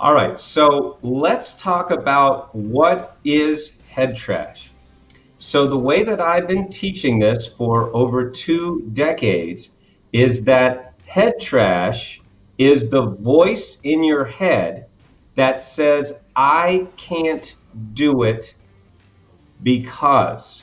All right, so let's talk about what is head trash. So the way that I've been teaching this for over 2 decades is that head trash is the voice in your head that says, I can't do it because.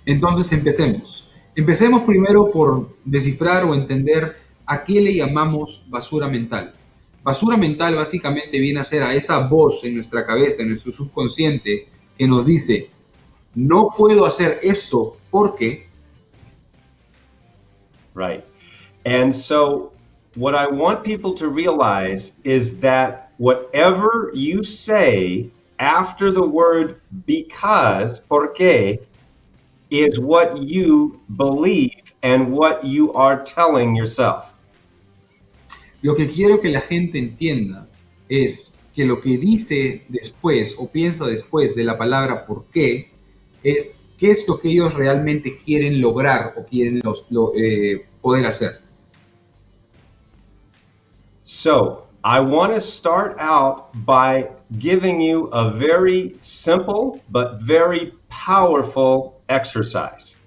Entonces empecemos. Empecemos primero por descifrar o entender a qué le llamamos basura mental. Basura mental básicamente viene a ser a esa voz en nuestra cabeza, en nuestro subconsciente, que nos dice, no puedo hacer esto porque... Right. And so what I want people to realize is that whatever you say after the word because, porque, is what you believe and what you are telling yourself. Lo que quiero que la gente entienda es que lo que dice después o piensa después de la palabra por qué es qué es lo que ellos realmente quieren lograr o quieren poder hacer. So, I want to start out by giving you a very simple but very powerful exercise.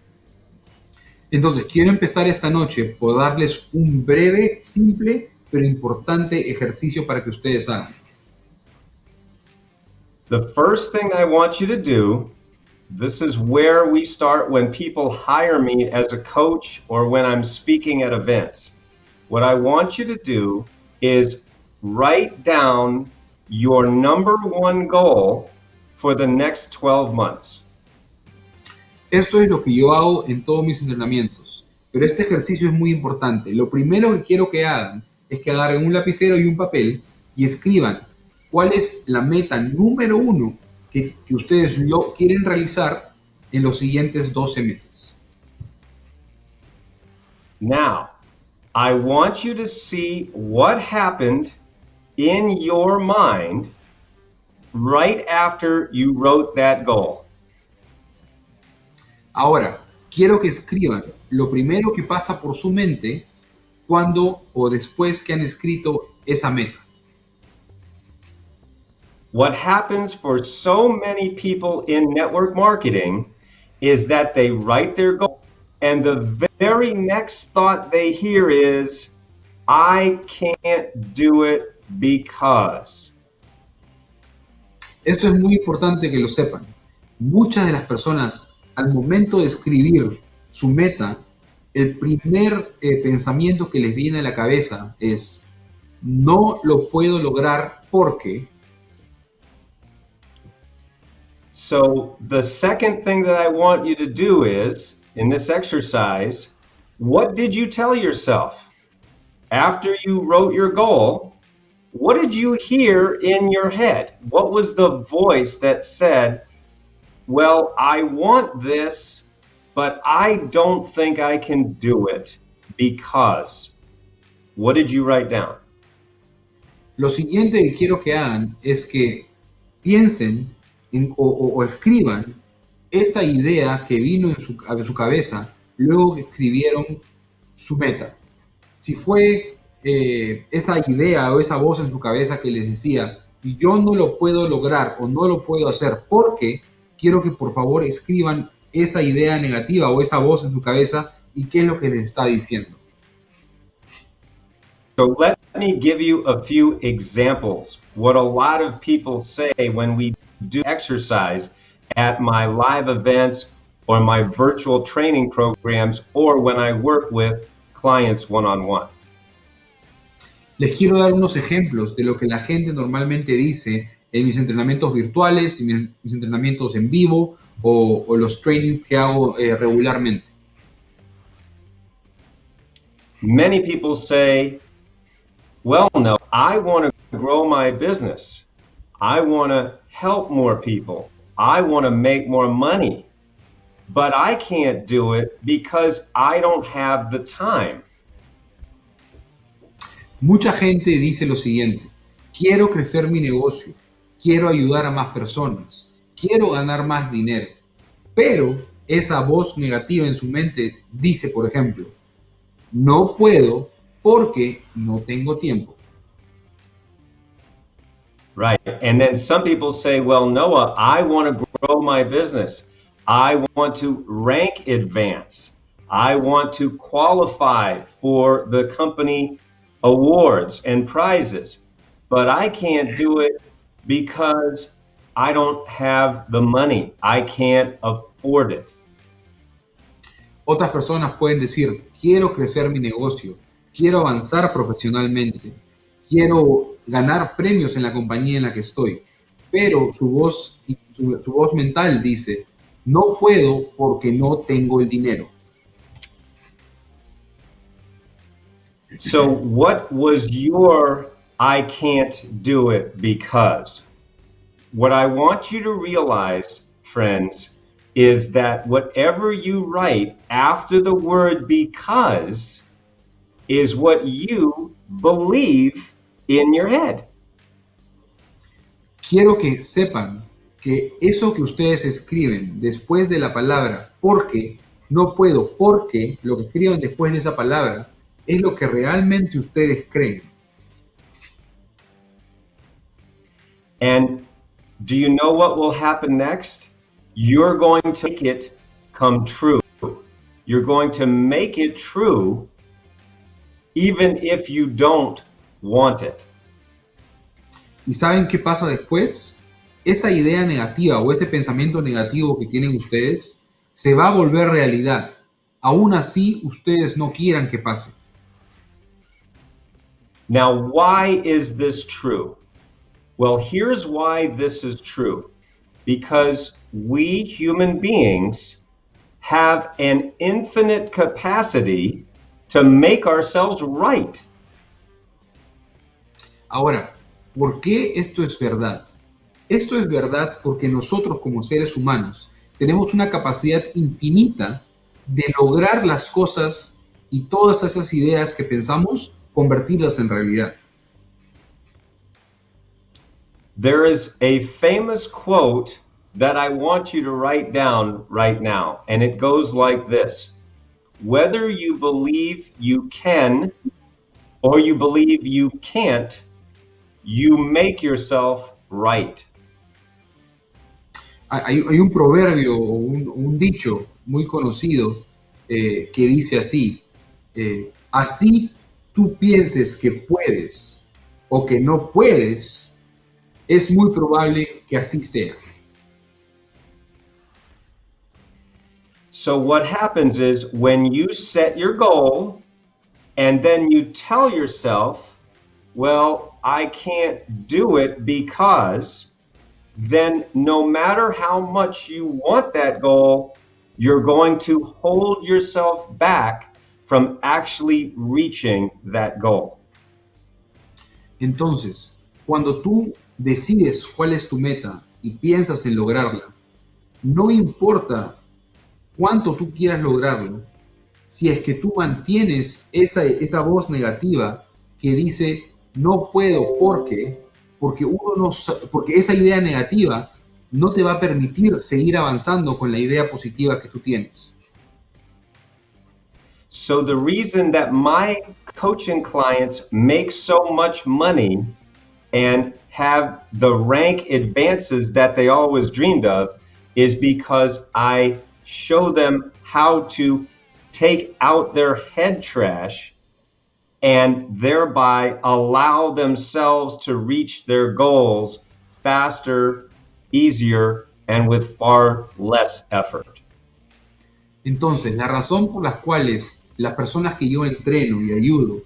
Entonces, quiero empezar esta noche por darles un breve, simple, pero importante ejercicio para que ustedes hagan. The first thing I want you to do, this is where we start when people hire me as a coach or when I'm speaking at events. What I want you to do is write down your number one goal for the next 12 months. Esto es lo que yo hago en todos mis entrenamientos, pero este ejercicio es muy importante. Lo primero que quiero que hagan es que agarren un lapicero y un papel y escriban cuál es la meta número 1 que ustedes lo quieren realizar en los siguientes 12 meses. Now, I want you to see what happened in your mind right after you wrote that goal. Ahora, quiero que escriban lo primero que pasa por su mente cuando o después que han escrito esa meta. What happens for so many people in network marketing is that they write their goal and the very next thought they hear is, I can't do it because. Esto es muy importante que lo sepan. Muchas de las personas, al momento de escribir su meta, el primer pensamiento que les viene a la cabeza es, no lo puedo lograr porque... So the second thing that I want you to do is, in this exercise, what did you tell yourself? After you wrote your goal, what did you hear in your head? What was the voice that said, well, I want this, but I don't think I can do it because. What did you write down? Lo siguiente que quiero que hagan es que piensen o escriban esa idea que vino a su cabeza luego que escribieron su meta. Si fue esa idea o esa voz en su cabeza que les decía, yo no lo puedo lograr o no lo puedo hacer porque, quiero que por favor escriban esa idea negativa o esa voz en su cabeza y qué es lo que les está diciendo. So let me give you a few examples. What a lot of people say when we do exercise at my live events or my virtual training programs or when I work with clients one-on-one. Les quiero dar unos ejemplos de lo que la gente normalmente dice en mis entrenamientos virtuales, en mis entrenamientos en vivo o los trainings que hago regularmente. Many people say, well, no, I want to grow my business. I want to help more people. I want to make more money. But I can't do it because I don't have the time. Mucha gente dice lo siguiente, quiero crecer mi negocio, quiero ayudar a más personas, quiero ganar más dinero, pero esa voz negativa en su mente dice, por ejemplo, no puedo porque no tengo tiempo. Right. And then some people say, well, Noah, I want to grow my business. I want to rank advance. I want to qualify for the company awards and prizes. But I can't do it because I don't have the money. I can't afford it. Otras personas pueden decir, quiero crecer mi negocio, quiero avanzar profesionalmente, quiero ganar premios en la compañía en la que estoy, pero su voz mental dice, no puedo porque no tengo el dinero. So, what was your I can't do it because? What I want you to realize, friends, is that whatever you write after the word because is what you believe in your head. Quiero que sepan que eso que ustedes escriben después de la palabra porque, no puedo, porque lo que escriban después de esa palabra es lo que realmente ustedes creen. And do you know what will happen next? You're going to make it come true. You're going to make it true even if you don't want it. ¿Y saben qué pasa después? Esa idea negativa o ese pensamiento negativo que tienen ustedes se va a volver realidad. Aún así, ustedes no quieran que pase. Now, why is this true? Well, here's why this is true. Because we human beings have an infinite capacity to make ourselves right. Ahora, ¿por qué esto es verdad? Esto es verdad porque nosotros como seres humanos tenemos una capacidad infinita de lograr las cosas y todas esas ideas que pensamos, convertirlas en realidad. There is a famous quote that I want you to write down right now, and it goes like this: whether you believe you can or you believe you can't, you make yourself right. Hay un proverbio o un dicho muy conocido que dice así, así tú pienses que puedes o que no puedes, es muy probable que así sea. So what happens is when you set your goal and then you tell yourself, well, I can't do it because, then no matter how much you want that goal, you're going to hold yourself back from actually reaching that goal. Entonces, cuando tú decides cuál es tu meta y piensas en lograrla, no importa cuánto tú quieras lograrlo, si es que tú mantienes esa voz negativa que dice no puedo porque esa idea negativa no te va a permitir seguir avanzando con la idea positiva que tú tienes. So the reason that my coaching clients make so much money and have the rank advances that they always dreamed of is because I show them how to take out their head trash and thereby allow themselves to reach their goals faster, easier, and with far less effort. Entonces, la razón por las cuales las personas que yo entreno y ayudo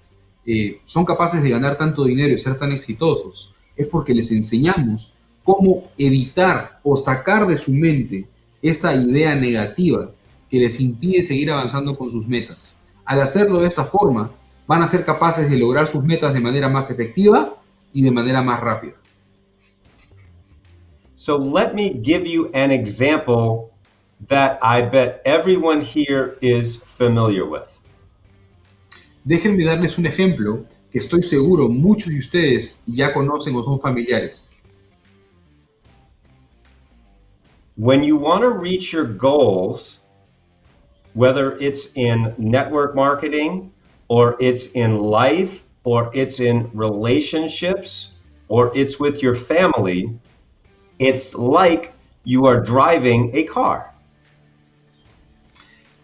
son capaces de ganar tanto dinero y ser tan exitosos es porque les enseñamos cómo evitar o sacar de su mente esa idea negativa que les impide seguir avanzando con sus metas. Al hacerlo de esta forma, van a ser capaces de lograr sus metas de manera más efectiva y de manera más rápida. So let me give you an example that I bet everyone here is familiar with. Déjenme darles un ejemplo que estoy seguro muchos de ustedes ya conocen o son familiares. When you want to reach your goals, whether it's in network marketing, or it's in life, or it's in relationships, or it's with your family, it's like you are driving a car.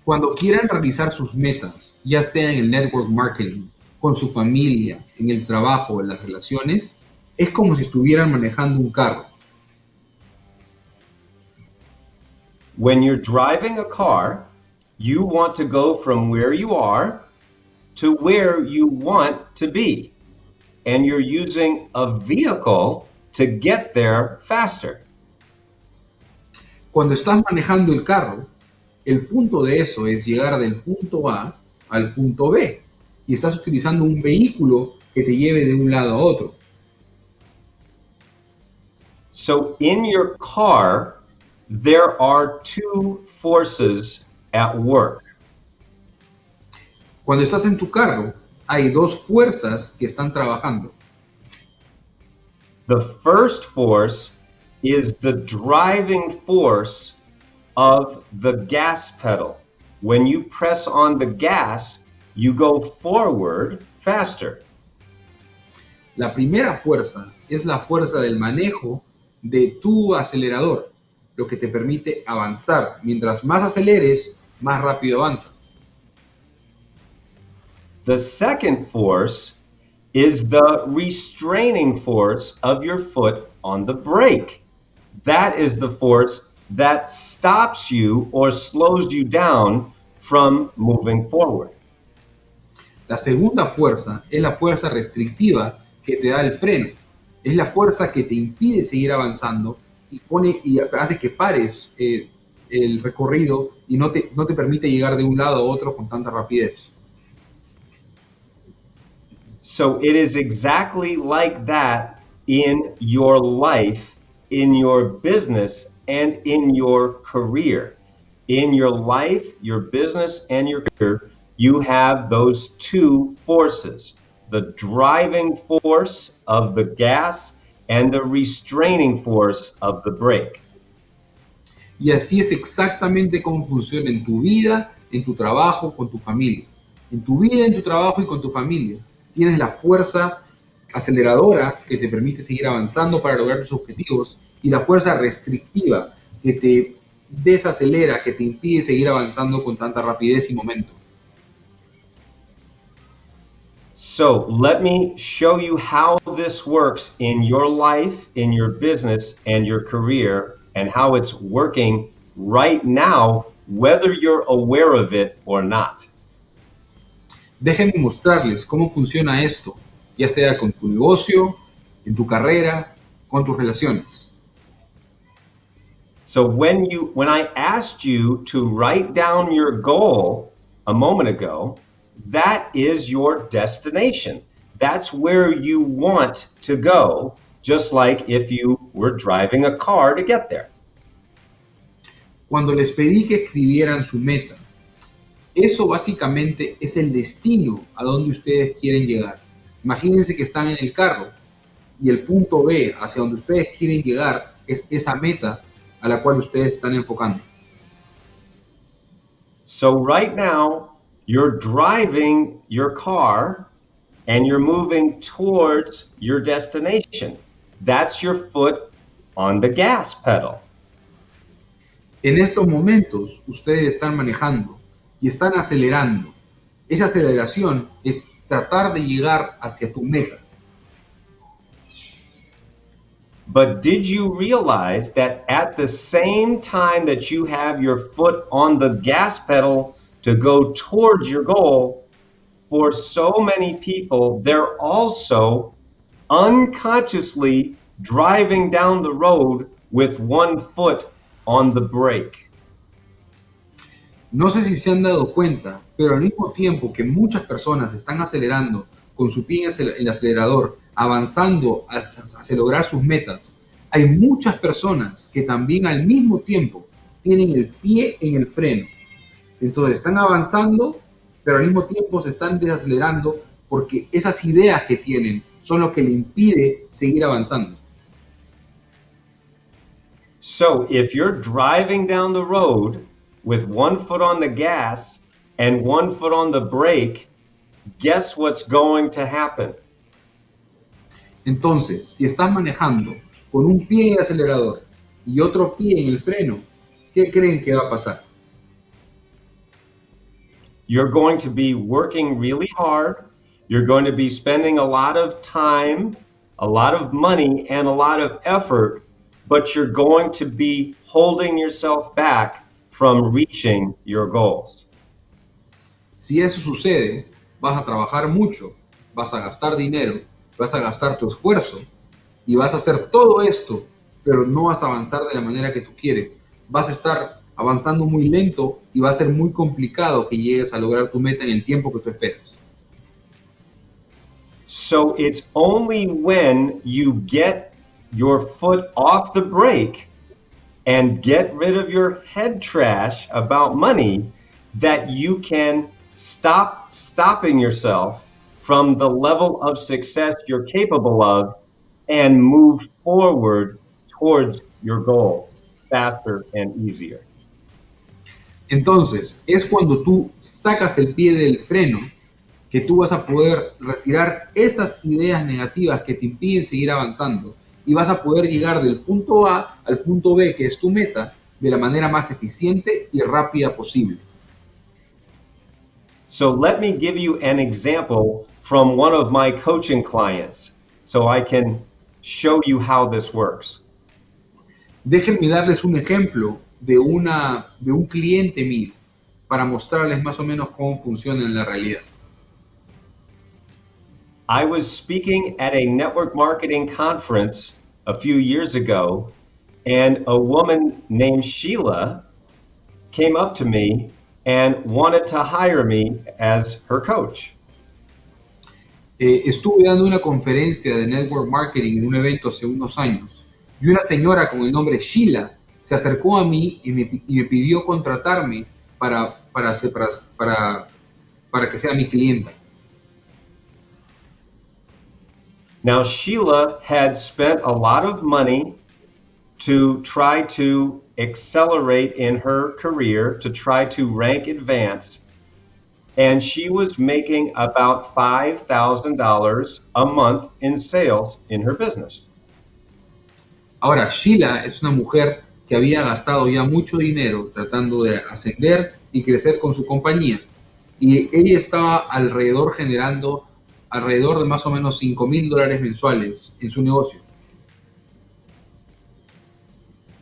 Cuando quieran realizar sus metas, ya sea en el network marketing, con su familia, en el trabajo, en las relaciones, es como si estuvieran manejando un carro. When you're driving a car, you want to go from where you are to where you want to be. And you're using a vehicle to get there faster. Cuando estás manejando el carro, el punto de eso es llegar del punto A al punto B. Y estás utilizando un vehículo que te lleve de un lado a otro. So in your car, there are two forces at work. Cuando estás en tu carro, hay dos fuerzas que están trabajando. The first force is the driving force of the gas pedal. When you press on the gas, you go forward faster. La primera fuerza es la fuerza del manejo de tu acelerador, lo que te permite avanzar. Mientras más aceleres, más rápido avanzas. The second force is the restraining force of your foot on the brake. That is the force that stops you or slows you down from moving forward. La segunda fuerza es la fuerza restrictiva que te da el freno. Es la fuerza que te impide seguir avanzando y hace que pares el recorrido y no te permite llegar de un lado a otro con tanta rapidez. So it is exactly like that in your life, in your business, and in your career. In your life, your business, and your career, you have those two forces, the driving force of the gas and the restraining force of the brake. Y así es exactamente como funciona en tu vida, en tu trabajo, con tu familia. En tu vida, en tu trabajo y con tu familia. Tienes la fuerza aceleradora que te permite seguir avanzando para lograr tus objetivos y la fuerza restrictiva que te desacelera, que te impide seguir avanzando con tanta rapidez y momento. So let me show you how this works in your life, in your business, and your career, and how it's working right now, whether you're aware of it or not. Déjenme mostrarles cómo funciona esto, ya sea con tu negocio, en tu carrera, con tus relaciones. So when I asked you to write down your goal a moment ago, that is your destination. That's where you want to go, just like if you were driving a car to get there. Cuando les pedí que escribieran su meta, eso básicamente es el destino a donde ustedes quieren llegar. Imagínense que están en el carro y el punto B hacia donde ustedes quieren llegar es esa meta a la cual ustedes están enfocando. So right now, you're driving your car and you're moving towards your destination. That's your foot on the gas pedal. En estos momentos, ustedes están manejando y están acelerando. Esa aceleración es tratar de llegar hacia tu meta. But did you realize that at the same time that you have your foot on the gas pedal to go towards your goal, for so many people, they're also unconsciously driving down the road with one foot on the brake? No sé si se han dado cuenta, pero al mismo tiempo que muchas personas están acelerando con su pie en el acelerador, avanzando hacia lograr sus metas, hay muchas personas que también al mismo tiempo tienen el pie en el freno. Entonces están avanzando, pero al mismo tiempo se están desacelerando porque esas ideas que tienen son lo que le impide seguir avanzando. So if you're driving down the road with one foot on the gas and one foot on the brake, guess what's going to happen? Entonces, si estás manejando con un pie en el acelerador y otro pie en el freno, ¿qué creen que va a pasar? You're going to be working really hard. You're going to be spending a lot of time, a lot of money, and a lot of effort, but you're going to be holding yourself back from reaching your goals. Si eso sucede, vas a trabajar mucho, vas a gastar dinero, vas a gastar tu esfuerzo y vas a hacer todo esto, pero no vas a avanzar de la manera que tú quieres. Vas a estar avanzando muy lento y va a ser muy complicado que llegues a lograr tu meta en el tiempo que tú esperas. So it's only when you get your foot off the brake and get rid of your head trash about money that you can stop stopping yourself from the level of success you're capable of and move forward towards your goals faster and easier. Entonces, es cuando tú sacas el pie del freno que tú vas a poder retirar esas ideas negativas que te impiden seguir avanzando y vas a poder llegar del punto A al punto B, que es tu meta, de la manera más eficiente y rápida posible. So let me give you an example from one of my coaching clients so I can show you how this works. Déjenme darles un ejemplo de un cliente mío para mostrarles más o menos cómo funciona en la realidad. I was speaking at a network marketing conference a few years ago, and a woman named Sheila came up to me and wanted to hire me as her coach. Estuve dando una conferencia de network marketing en un evento hace unos años y una señora con el nombre Sheila se acercó a mí y me pidió contratarme para que sea mi clienta. Now, Sheila had spent a lot of money to try to accelerate in her career, to try to rank advance, and she was making about $5,000 a month in sales in her business. Ahora, Sheila es una mujer que había gastado ya mucho dinero tratando de ascender y crecer con su compañía y ella estaba generando alrededor de más o menos $5,000 mensuales en su negocio.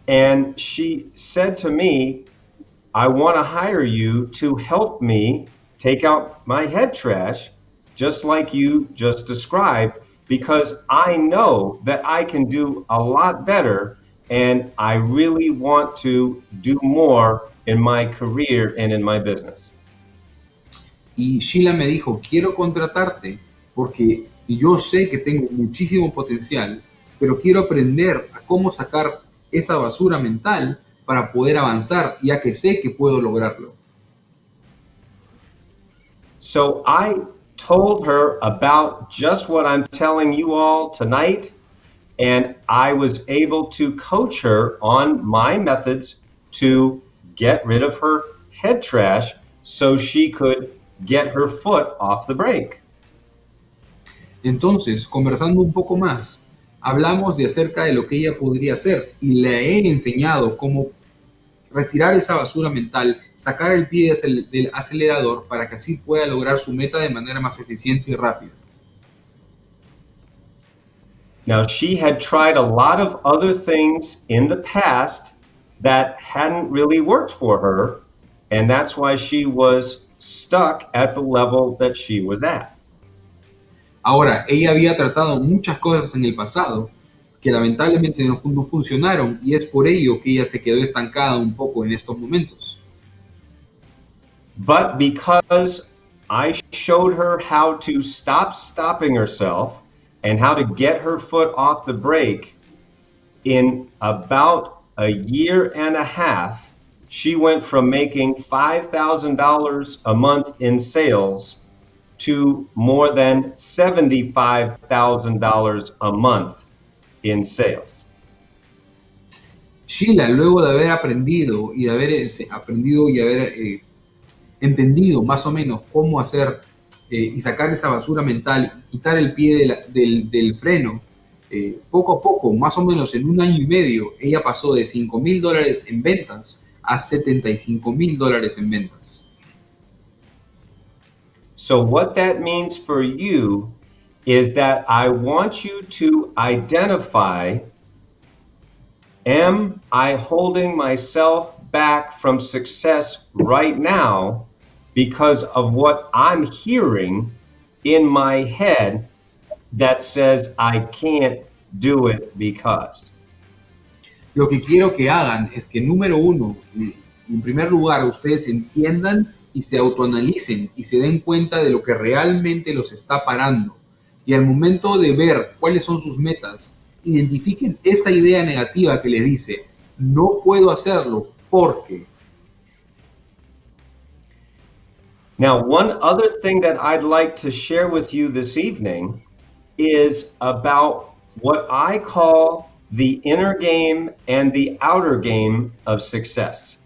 And she said to me, I want to hire you to help me take out my head trash, just like you just described, because I know that I can do a lot better and I really want to do more in my career and in my business. Y Sheila me dijo, quiero contratarte porque yo sé que tengo muchísimo potencial, pero quiero aprender a cómo sacar esa basura mental para poder avanzar, ya que sé que puedo lograrlo. So I told her about just what I'm telling you all tonight, and I was able to coach her on my methods to get rid of her head trash so she could get her foot off the brake. Entonces, conversando un poco más, hablamos de acerca de lo que ella podría hacer y le he enseñado cómo retirar esa basura mental, sacar el pie del acelerador para que así pueda lograr su meta de manera más eficiente y rápida. Now, she had tried a lot of other things in the past that hadn't really worked for her, and that's why she was stuck at the level that she was at. Ahora, ella había tratado muchas cosas en el pasado que lamentablemente no funcionaron y es por ello que ella se quedó estancada un poco en estos momentos. But because I showed her how to stop stopping herself and how to get her foot off the brake, in about a year and a half, she went from making $5,000 a month in sales to more than $75,000 a month in sales. Sheila, luego de haber aprendido y haber entendido más o menos cómo hacer y sacar esa basura mental y quitar el pie del freno, poco a poco, más o menos en un año y medio, ella pasó de $5,000 en ventas a $75,000 en ventas. So what that means for you is that I want you to identify, am I holding myself back from success right now because of what I'm hearing in my head that says I can't do it because? Lo que quiero que hagan es que, número uno, en primer lugar, ustedes entiendan y se autoanalicen y se den cuenta de lo que realmente los está parando. Y al momento de ver cuáles son sus metas, identifiquen esa idea negativa que les dice, no puedo hacerlo porque. Now, one other thing that I'd like to share with you this evening is about what I call the inner game and the outer game of success.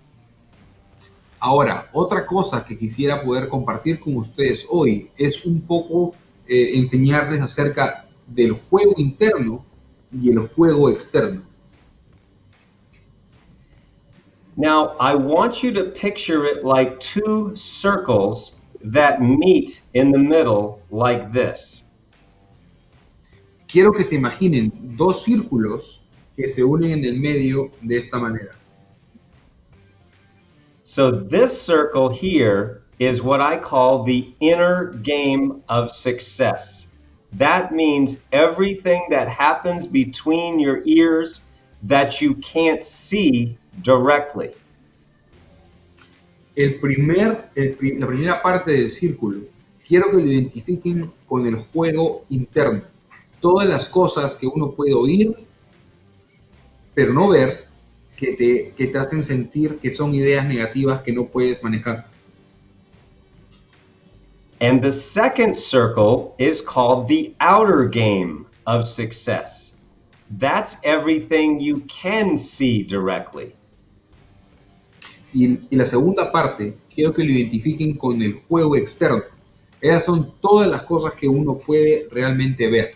Ahora, otra cosa que quisiera poder compartir con ustedes hoy es un poco enseñarles acerca del juego interno y el juego externo. Now, I want you to picture it like two circles that meet in the middle like this. Quiero que se imaginen dos círculos que se unen en el medio de esta manera. So this circle here is what I call the inner game of success. That means everything that happens between your ears that you can't see directly. La primera parte del círculo, quiero que lo identifiquen con el juego interno. Todas las cosas que uno puede oír, pero no ver, que te hacen sentir que son ideas negativas que no puedes manejar. And the second circle is called the outer game of success. That's everything you can see directly. Y la segunda parte, quiero que lo identifiquen con el juego externo. Esas son todas las cosas que uno puede realmente ver.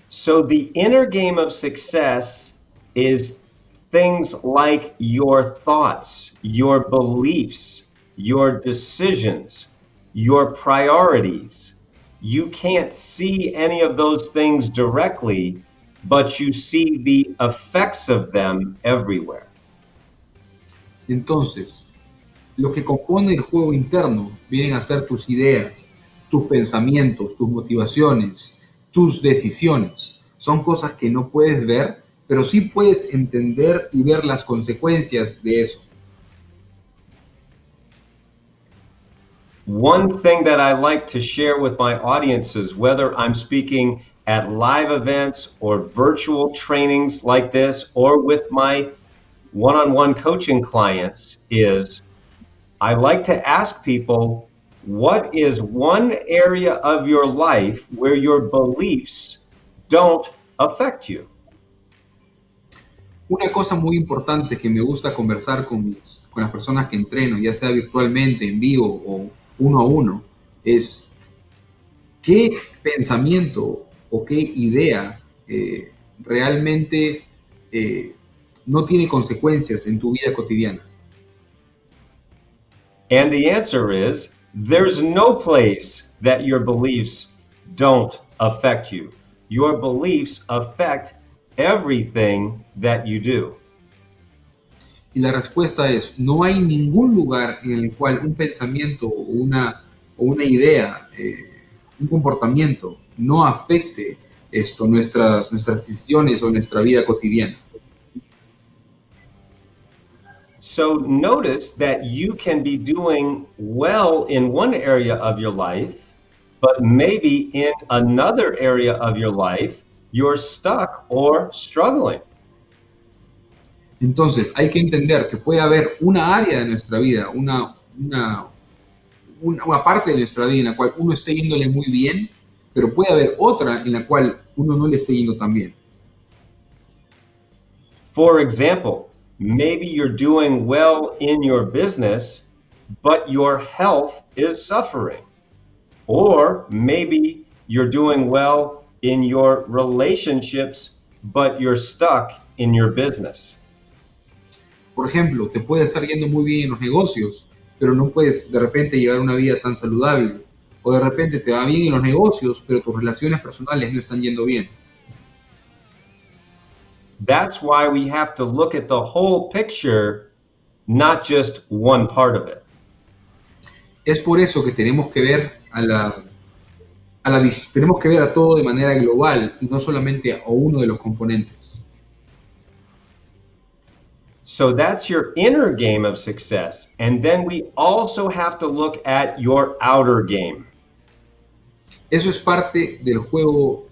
So the inner game of success is things like your thoughts, your beliefs, your decisions, your priorities. You can't see any of those things directly, but you see the effects of them everywhere. Entonces, lo que compone el juego interno vienen a ser tus ideas, tus pensamientos, tus motivaciones, tus decisiones. Son cosas que no puedes ver, pero sí puedes entender y ver las consecuencias de eso. One thing that I like to share with my audiences, whether I'm speaking at live events or virtual trainings like this, or with my one-on-one coaching clients, is I like to ask people, what is one area of your life where your beliefs don't affect you? Una cosa muy importante que me gusta conversar con las personas que entreno, ya sea virtualmente, en vivo o uno a uno, es qué pensamiento o qué idea realmente no tiene consecuencias en tu vida cotidiana. And the answer is, there's no place that your beliefs don't affect you. Your beliefs affect everything that you do. Y la respuesta es, no hay ningún lugar en el cual un pensamiento o una idea, un comportamiento, no afecte nuestras decisiones o nuestra vida cotidiana. So notice that you can be doing well in one area of your life, but maybe in another area of your life, you're stuck or struggling. Entonces, hay que entender que puede haber una área de nuestra vida, una parte de nuestra vida en la cual uno esté yéndole muy bien, pero puede haber otra en la cual uno no le esté yendo tan bien. For example, maybe you're doing well in your business, but your health is suffering. Or maybe you're doing well in your relationships, but you're stuck in your business. Por ejemplo, te puede estar yendo muy bien en los negocios, pero no puedes de repente llevar una vida tan saludable. O de repente te va bien en los negocios, pero tus relaciones personales no están yendo bien. That's why we have to look at the whole picture, not just one part of it. Es por eso que tenemos que ver tenemos que ver a todo de manera global y no solamente a uno de los componentes. So that's your inner game of success. And then we also have to look at your outer game. Eso es parte del juego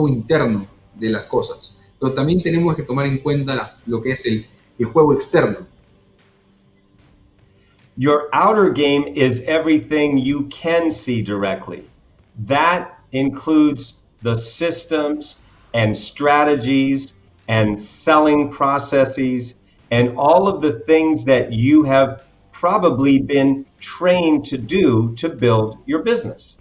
interno de las cosas. Pero también tenemos que tomar en cuenta lo que es el juego externo. Your outer game is everything you can see directly. That includes the systems and strategies and selling processes and all of the things that you have probably been trained to do to build your business.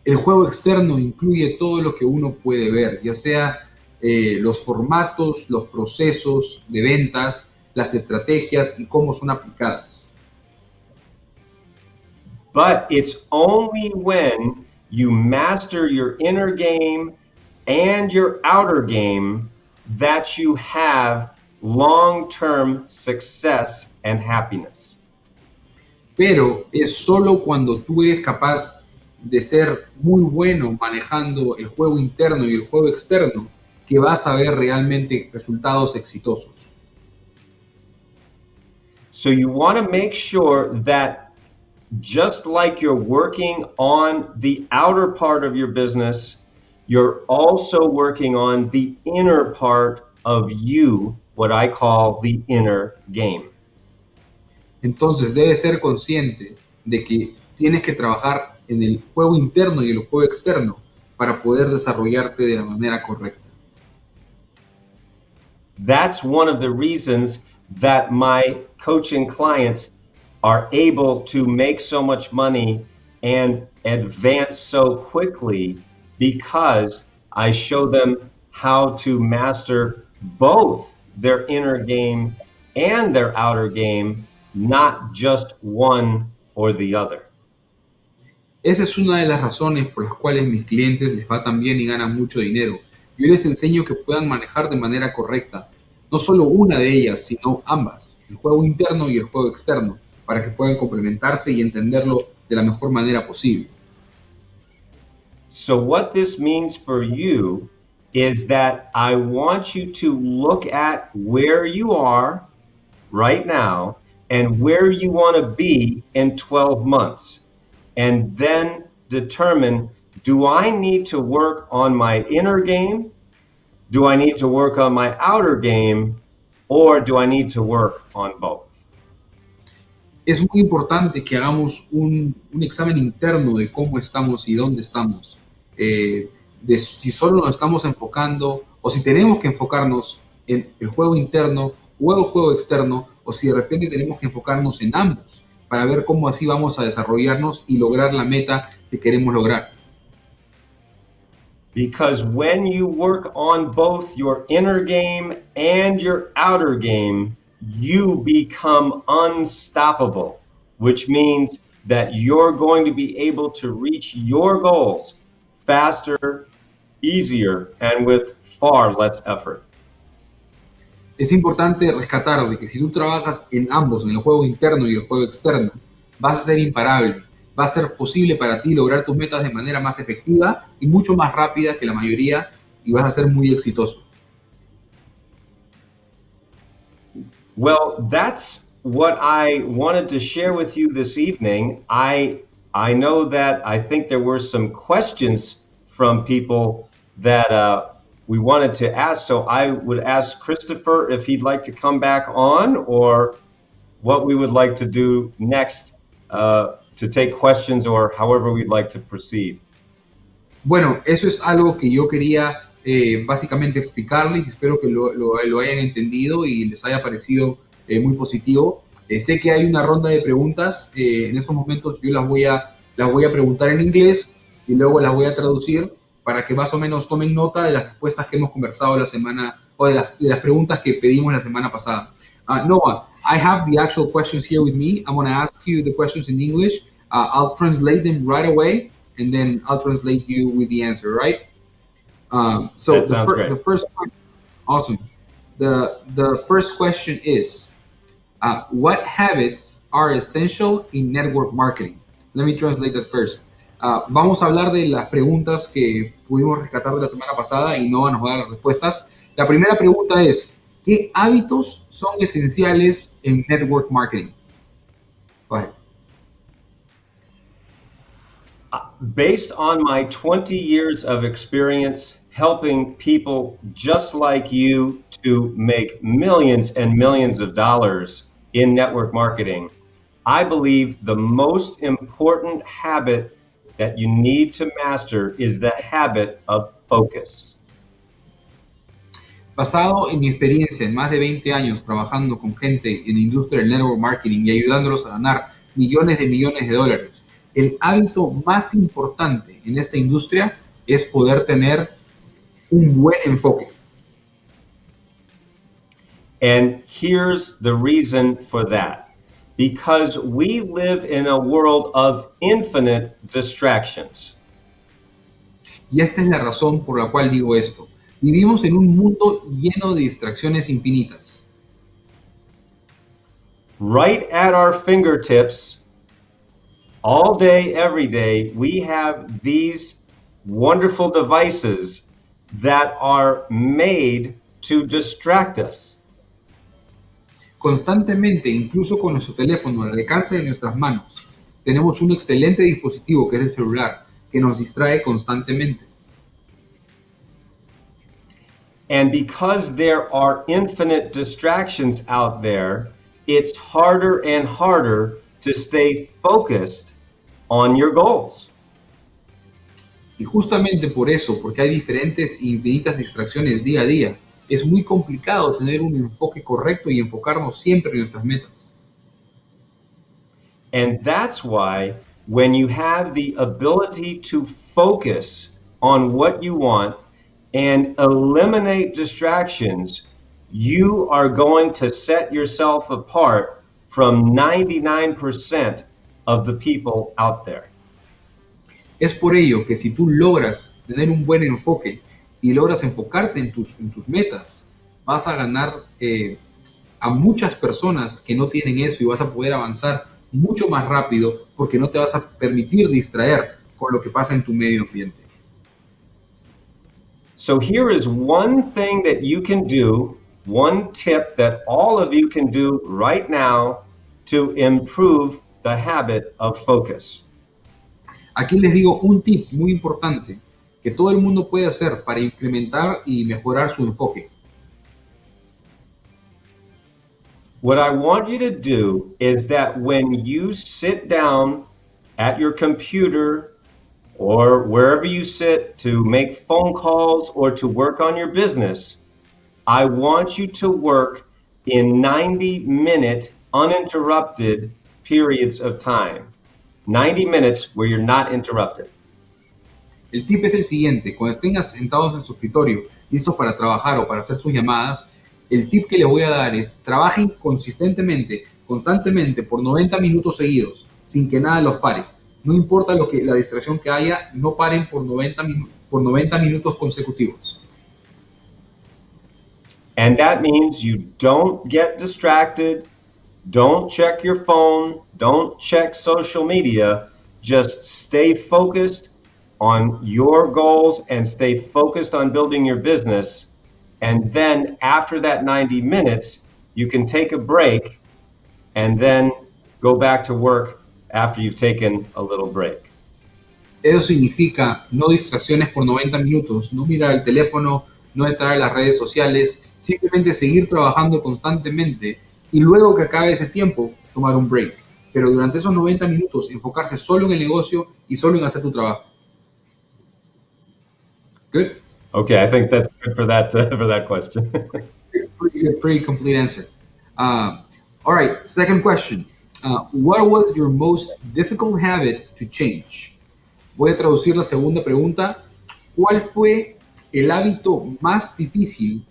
El juego externo incluye todo lo que uno puede ver, ya sea los formatos, los procesos de ventas, las estrategias y cómo son aplicadas. But it's only when you master your inner game and your outer game that you have long-term success and happiness. Pero es solo cuando tú eres capaz de ser muy bueno manejando el juego interno y el juego externo que vas a ver realmente resultados exitosos. So you want to make sure that just like you're working on the outer part of your business, you're also working on the inner part of you, what I call the inner game. Entonces debes ser consciente de que tienes que trabajar en el juego interno y el juego externo para poder desarrollarte de la manera correcta. That's one of the reasons that my coaching clients are able to make so much money and advance so quickly, because I show them how to master both their inner game and their outer game, not just one or the other. Esa es una de las razones por las cuales mis clientes les va tan bien y ganan mucho dinero. Yo les enseño que puedan manejar de manera correcta, no solo una de ellas, sino ambas, el juego interno y el juego externo, para que puedan complementarse y entenderlo de la mejor manera posible. So what this means for you is that I want you to look at where you are right now and where you want to be in 12 months. And then determine, do I need to work on my inner game? Do I need to work on my outer game? Or do I need to work on both? Es muy importante que hagamos un examen interno de cómo estamos y dónde estamos. De si solo nos estamos enfocando o si tenemos que enfocarnos en el juego interno o el juego externo, o si de repente tenemos que enfocarnos en ambos para ver cómo así vamos a desarrollarnos y lograr la meta que queremos lograr. Because when you work on both your inner game and your outer game, you become unstoppable, which means that you're going to be able to reach your goals faster, easier, and with far less effort. Es importante rescatar de que si tú trabajas en ambos, en el juego interno y el juego externo, vas a ser imparable. Va a ser posible para ti lograr tus metas de manera más efectiva y mucho más rápida que la mayoría, y vas a ser muy exitoso. Well, that's what I wanted to share with you this evening. I know that I think there were some questions from people that we wanted to ask, so I would ask Christopher if he'd like to come back on, or what we would like to do next to take questions, or however we'd like to proceed. Bueno, eso es algo que yo quería básicamente explicarles. Espero que lo hayan entendido y les haya parecido muy positivo. Sé que hay una ronda de preguntas. En estos momentos yo las voy a preguntar en inglés, y luego las voy a traducir para que más o menos tomen nota de las respuestas que hemos conversado la semana o de las preguntas que pedimos la semana pasada. Noah, I have the actual questions here with me. I'm going to ask you the questions in English. I'll translate them right away, and then I'll translate you with the answer, right? So That sounds great. the first one, awesome. The first question is, what habits are essential in network marketing? Let me translate that first. Vamos a hablar de las preguntas que pudimos rescatar de la semana pasada y Noah nos va a dar las respuestas. La primera pregunta es, ¿qué hábitos son esenciales en network marketing? Go ahead. Based on my 20 years of experience helping people just like you to make millions and millions of dollars in network marketing, I believe the most important habit that you need to master is the habit of focus. Basado en mi experiencia en más de 20 años trabajando con gente en la industria del network marketing y ayudándolos a ganar millones de dólares, el hábito más importante en esta industria es poder tener un buen enfoque. And here's the reason for that. Because we live in a world of infinite distractions. Y esta es la razón por la cual digo esto. Vivimos en un mundo lleno de distracciones infinitas. Right at our fingertips, all day, every day, we have these wonderful devices that are made to distract us. Constantemente, incluso con nuestro teléfono al alcance de nuestras manos, tenemos un excelente dispositivo que es el celular, que nos distrae constantemente. And because there are infinite distractions out there, it's harder and harder to stay focused on your goals. Y justamente por eso, porque hay diferentes e infinitas distracciones día a día, es muy complicado tener un enfoque correcto y enfocarnos siempre en nuestras metas. And that's why when you have the ability to focus on what you want and eliminate distractions, you are going to set yourself apart from 99% of the people out there. Es por ello que si tú logras tener un buen enfoque y logras enfocarte en tus metas, vas a ganar a muchas personas que no tienen eso y vas a poder avanzar mucho más rápido porque no te vas a permitir distraer con lo que pasa en tu medio ambiente. So here is one thing that you can do, one tip that all of you can do right now to improve the habit of focus. Aquí les digo un tip muy importante que todo el mundo puede hacer para incrementar y mejorar su enfoque. What I want you to do is that when you sit down at your computer or wherever you sit to make phone calls or to work on your business, I want you to work in 90-minute uninterrupted periods of time. 90 minutes where you're not interrupted. El tip es el siguiente: cuando estén sentados en su escritorio, listos para trabajar o para hacer sus llamadas, el tip que les voy a dar es trabajen constantemente por 90 minutos seguidos, sin que nada los pare. No importa la distracción que haya, no paren por 90 minutos consecutivos. And that means you don't get distracted, don't check your phone, don't check social media, just stay focused on your goals and stay focused on building your business. And then after that 90 minutes, you can take a break and then go back to work after you've taken a little break. Eso significa no distracciones por 90 minutos, no mirar el teléfono, no entrar a las redes sociales, simplemente seguir trabajando constantemente y luego que acabe ese tiempo, tomar un break. Pero durante esos 90 minutos, enfocarse solo en el negocio y solo en hacer tu trabajo. Good? Okay, I think that's good for that question. Pretty good, pretty complete answer. All right, second question. What was your most difficult habit to change? Voy a traducir la segunda pregunta. ¿Cuál fue el hábito más difícil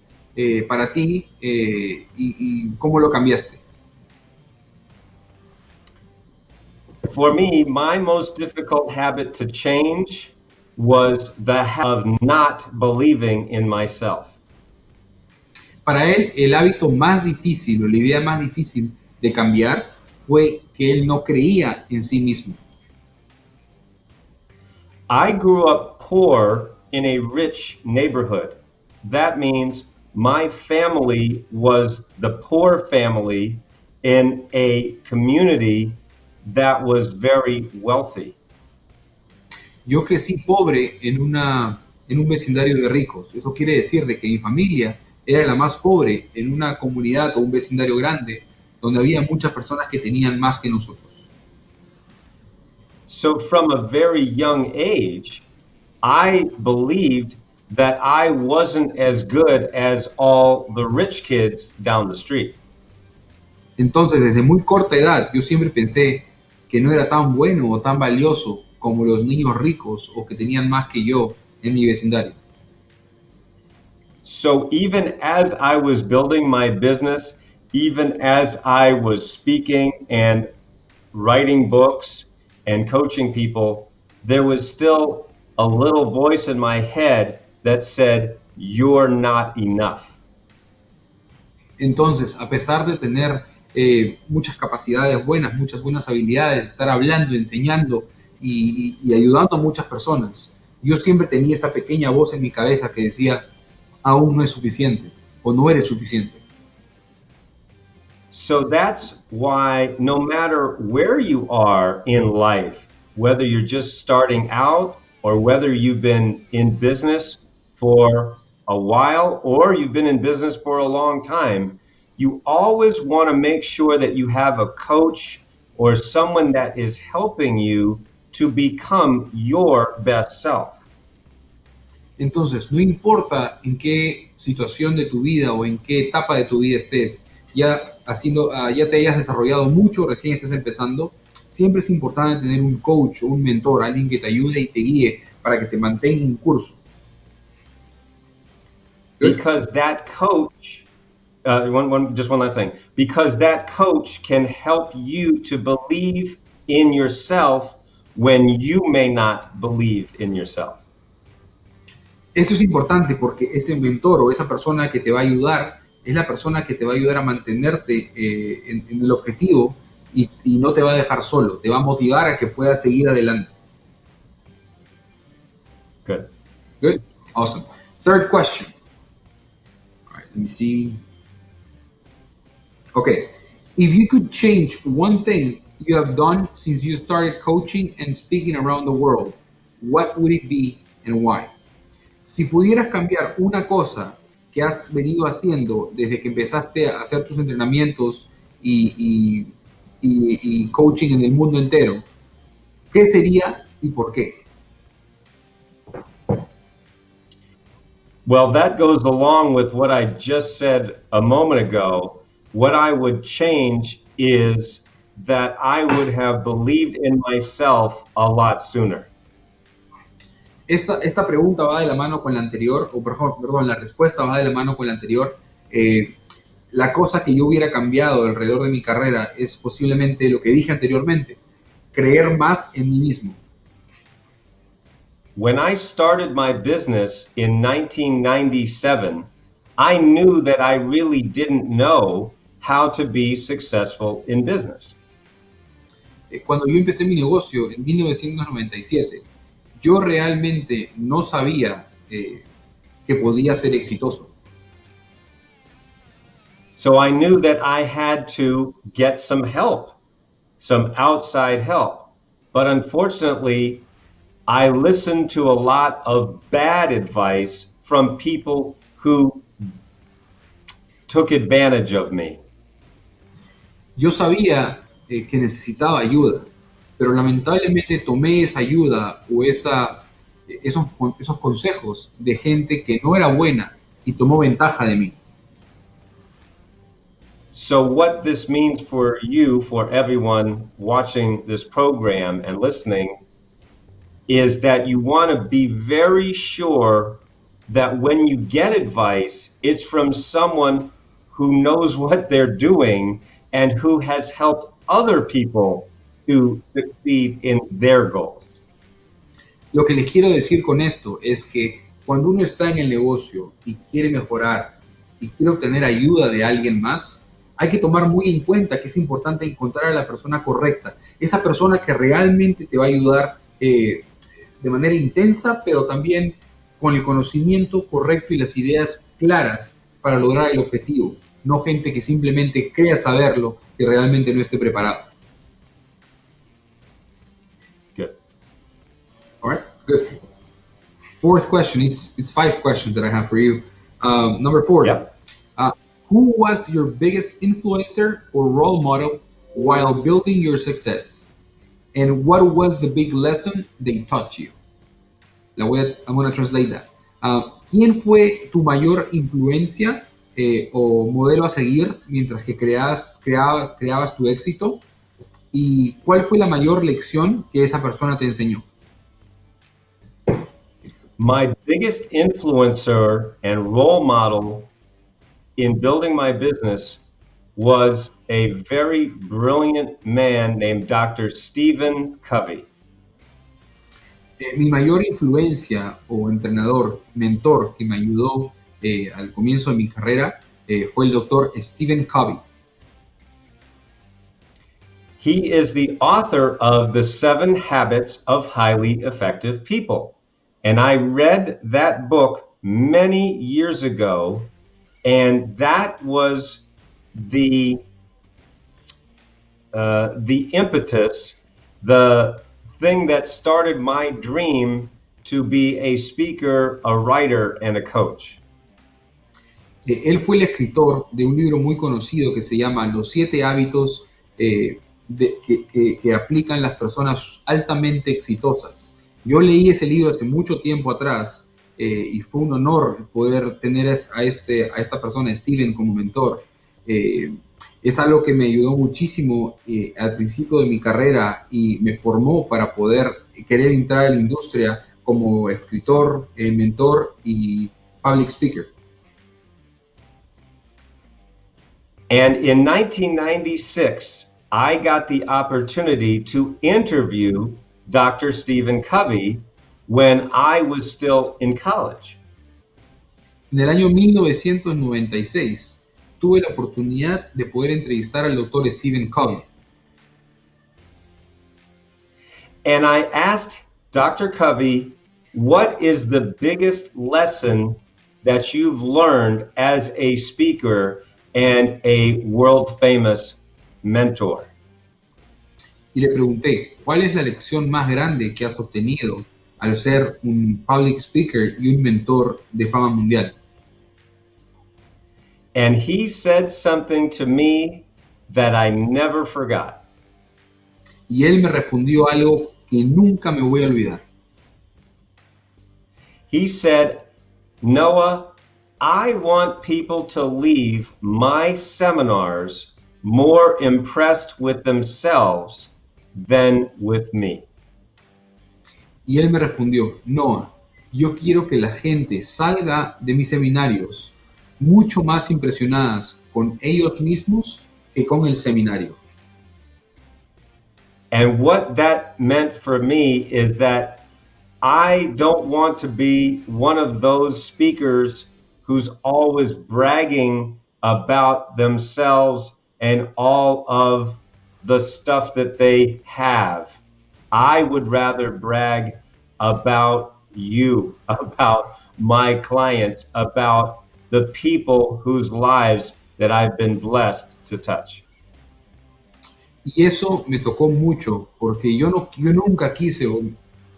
para ti y cómo lo cambiaste? For me, my most difficult habit to change was the habit of not believing in myself. Para él, el hábito más difícil o la idea más difícil de cambiar fue que él no creía en sí mismo. I grew up poor in a rich neighborhood. That means my family was the poor family in a community that was very wealthy. Yo crecí pobre en un vecindario de ricos. Eso quiere decir de que mi familia era la más pobre en una comunidad o un vecindario grande donde había muchas personas que tenían más que nosotros. So from a very young age, I believed that I wasn't as good as all the rich kids down the street. Entonces, desde muy corta edad, yo siempre pensé que no era tan bueno o tan valioso como los niños ricos o que tenían más que yo en mi vecindario. So even as I was building my business, even as I was speaking and writing books and coaching people, there was still a little voice in my head that said, "You're not enough." Entonces, a pesar de tener muchas capacidades buenas, muchas buenas habilidades, estar hablando, enseñando y ayudando a muchas personas, yo siempre tenía esa pequeña voz en mi cabeza que decía, aún no es suficiente o no eres suficiente. So that's why no matter where you are in life, whether you're just starting out or whether you've been in business for a while or you've been in business for a long time, you always want to make sure that you have a coach or someone that is helping you to become your best self. Entonces, no importa en qué situación de tu vida o en qué etapa de tu vida estés, ya te hayas desarrollado mucho, recién estés empezando, siempre es importante tener un coach o un mentor, alguien que te ayude y te guíe para que te mantenga en curso. Because that coach, just one last thing, because that coach can help you to believe in yourself when you may not believe in yourself. Eso es importante porque ese mentor o esa persona que te va a ayudar es la persona que te va a ayudar a mantenerte en el objetivo y no te va a dejar solo, te va a motivar a que puedas seguir adelante. Good. Good. Awesome. Third question. All right, let me see. Okay. If you could change one thing you have done since you started coaching and speaking around the world, what would it be and why? Si pudieras cambiar una cosa que has venido haciendo desde que empezaste a hacer tus entrenamientos y coaching en el mundo entero, ¿qué sería y por qué? Well, that goes along with what I just said a moment ago. What I would change is that I would have believed in myself a lot sooner. Esta pregunta va de la mano con la anterior, perdón, la respuesta va de la mano con la anterior. La cosa que yo hubiera cambiado alrededor de mi carrera es posiblemente lo que dije anteriormente, creer más en mí mismo. When I started my business in 1997, I knew that I really didn't know how to be successful in business. Cuando yo empecé mi negocio en 1997, yo realmente no sabía que podía ser exitoso. So I knew that I had to get some help, some outside help. But unfortunately, I listened to a lot of bad advice from people who took advantage of me. Yo sabía que necesitaba ayuda, pero lamentablemente tomé esa ayuda o esos consejos de gente que no era buena y tomó ventaja de mí. So what this means for you, for everyone watching this program and listening, is that you want to be very sure that when you get advice, it's from someone who knows what they're doing and who has helped other people to succeed in their goals. Lo que les quiero decir con esto es que cuando uno está en el negocio y quiere mejorar y quiere obtener ayuda de alguien más, hay que tomar muy en cuenta que es importante encontrar a la persona correcta, esa persona que realmente te va a ayudar de manera intensa, pero también con el conocimiento correcto y las ideas claras para lograr el objetivo, no gente que simplemente crea saberlo y realmente no esté preparado. Good. All right, good. Fourth question, it's 5 questions that I have for you. Number 4, Yep. Who was your biggest influencer or role model while building your success? And what was the big lesson they taught you? I'm going to translate that. ¿Quién fue tu mayor influencia o modelo a seguir mientras que creabas tu éxito? ¿Y cuál fue la mayor lección que esa persona te enseñó? My biggest influencer and role model in building my business was a very brilliant man named Dr. Stephen Covey. Mi mayor influencia o entrenador, mentor que me ayudó al comienzo de mi carrera fue el doctor Stephen Covey. He is the author of The 7 Habits of Highly Effective People. And I read that book many years ago, and that was the impetus, the thing that started my dream to be a speaker, a writer, and a coach. Él fue el escritor de un libro muy conocido que se llama Los 7 hábitos que aplican las personas altamente exitosas. Yo leí ese libro hace mucho tiempo atrás y fue un honor poder tener a esta persona, Steven, como mentor. Es algo que me ayudó muchísimo al principio de mi carrera y me formó para poder querer entrar a la industria como escritor, mentor y public speaker. And in 1996, I got the opportunity to interview Dr. Stephen Covey when I was still in college. En el año 1996 tuve la oportunidad de poder entrevistar al doctor Stephen Covey. And I asked Dr. Covey, what is the biggest lesson that you've learned as a speaker and a world famous mentor? Y le pregunté, ¿cuál es la lección más grande que has obtenido al ser un public speaker y un mentor de fama mundial? And he said something to me that I never forgot. Y él me respondió algo que nunca me voy a olvidar. He said, Noah, I want people to leave my seminars more impressed with themselves than with me. Y él me respondió, Noah, yo quiero que la gente salga de mis seminarios mucho más impresionadas con ellos mismos que con el seminario. And what that meant for me is that I don't want to be one of those speakers who's always bragging about themselves and all of the stuff that they have. I would rather brag about you, about my clients, about the people whose lives that I've been blessed to touch. Y eso me tocó mucho porque yo nunca quise o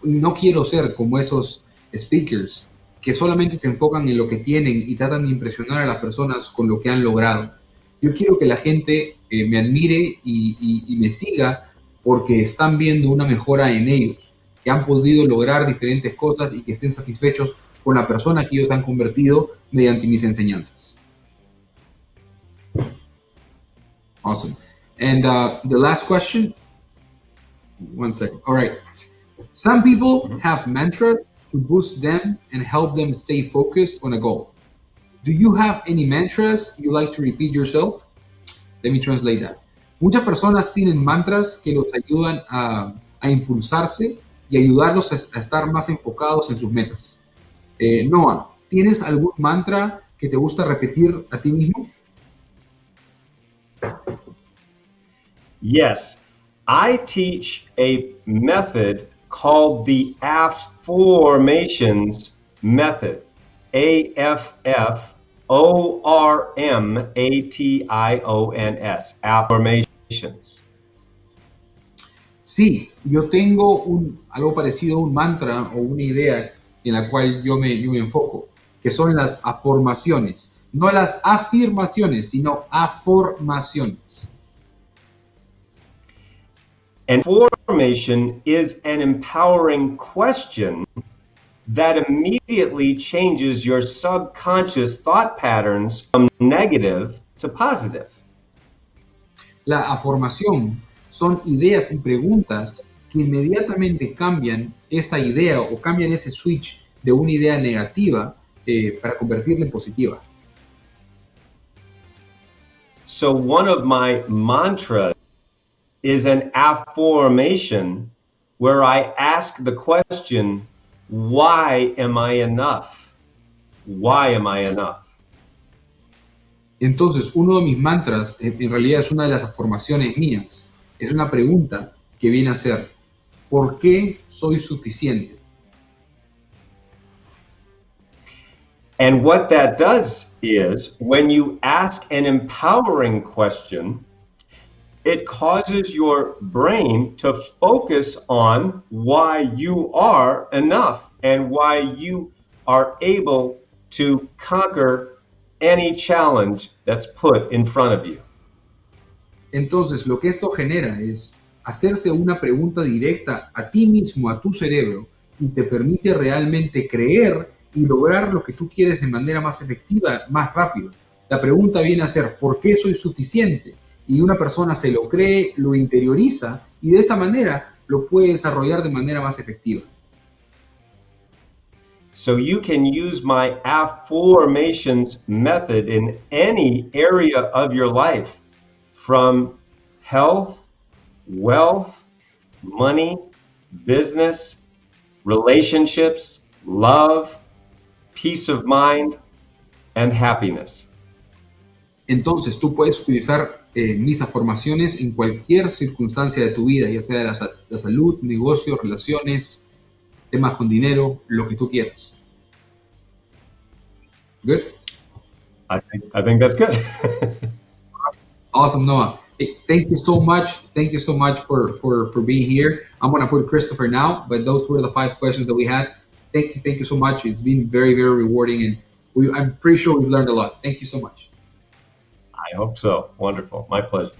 no quiero ser como esos speakers que solamente se enfocan en lo que tienen y tratan de impresionar a las personas con lo que han logrado. Yo quiero que la gente me admire y me siga porque están viendo una mejora en ellos, que han podido lograr diferentes cosas y que estén satisfechos con la persona que ellos han convertido mediante mis enseñanzas. Awesome. And the last question, one second. All right. Some people have mantras to boost them and help them stay focused on a goal. Do you have any mantras you like to repeat yourself? Let me translate that. Muchas personas tienen mantras que los ayudan a impulsarse y ayudarlos a estar más enfocados en sus metas. Noah, ¿tienes algún mantra que te gusta repetir a ti mismo? Yes, I teach a method called the affirmations method. AFFORMATIONS. Affirmations. Sí, yo tengo algo parecido a un mantra o una idea en la cual yo me enfoco, que son las afirmaciones. No las afirmaciones, sino afirmaciones. An affirmation is an empowering question that immediately changes your subconscious thought patterns from negative to positive. La afirmación son ideas y preguntas que inmediatamente cambian esa idea o cambian ese switch de una idea negativa para convertirla en positiva. So one of my mantras is an affirmation where I ask the question, why am I enough? Why am I enough? Entonces, uno de mis mantras, en realidad es una de las afirmaciones mías, es una pregunta que viene a ser, ¿por qué soy suficiente? And what that does is, when you ask an empowering question, it causes your brain to focus on why you are enough and why you are able to conquer any challenge that's put in front of you. Entonces, lo que esto genera es hacerse una pregunta directa a ti mismo, a tu cerebro, y te permite realmente creer y lograr lo que tú quieres de manera más efectiva, más rápido. La pregunta viene a ser, ¿por qué soy suficiente? Y una persona se lo cree, lo interioriza, y de esa manera lo puede desarrollar de manera más efectiva. So you can use my affirmations method in any area of your life, from health, wealth, money, business, relationships, love, peace of mind, and happiness. Entonces, tú puedes utilizar mis afirmaciones en cualquier circunstancia de tu vida, ya sea la salud, negocio, relaciones, temas con dinero, lo que tú quieras. Good? I think that's good. Awesome, Noah. Hey, thank you so much. Thank you so much for being here. I'm going to put Christopher now, but those were the 5 questions that we had. Thank you so much. It's been very, very rewarding, and I'm pretty sure we've learned a lot. Thank you so much. I hope so. Wonderful. My pleasure.